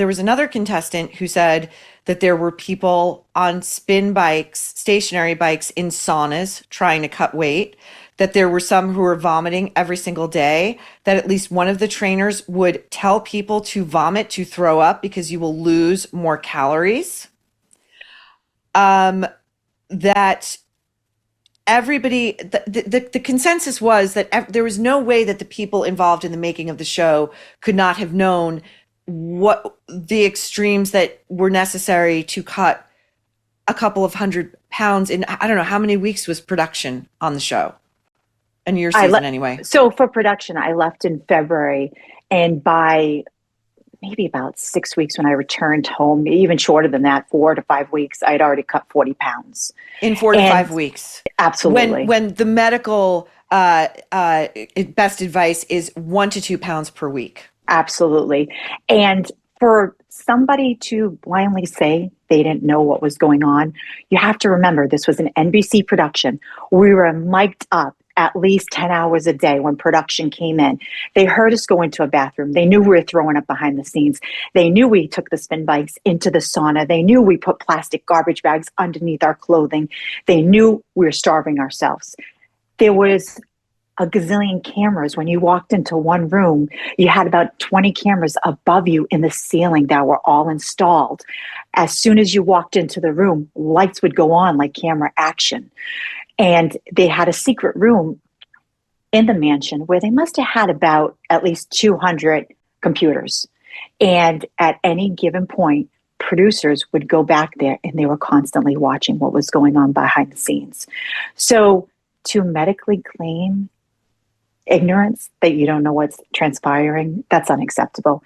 there was another contestant who said that there were people on spin bikes, stationary bikes in saunas trying to cut weight, that there were some who were vomiting every single day, that at least one of the trainers would tell people to vomit, to throw up because you will lose more calories. That everybody, the consensus was that there was no way that the people involved in the making of the show could not have known what the extremes that were necessary to cut a couple of 100 pounds in, I don't know, how many weeks was production on the show and your season anyway? So for production, I left in February, and by maybe about 6 weeks when I returned home, even shorter than that, 4 to 5 weeks, I'd already cut 40 pounds. In 4 to 5 weeks. Absolutely. When the medical best advice is 1 to 2 pounds per week. Absolutely. And for somebody to blindly say they didn't know what was going on, you have to remember this was an NBC production. We were mic'd up at least 10 hours a day when production came in. They heard us go into a bathroom. They knew we were throwing up behind the scenes. They knew we took the spin bikes into the sauna. They knew we put plastic garbage bags underneath our clothing. They knew we were starving ourselves. There was a gazillion cameras. When you walked into one room, you had about 20 cameras above you in the ceiling that were all installed. As soon as you walked into the room, lights would go on like camera action. And they had a secret room in the mansion where they must have had about at least 200 computers. And at any given point, producers would go back there and they were constantly watching what was going on behind the scenes. So to medically claim ignorance that you don't know what's transpiring, that's unacceptable.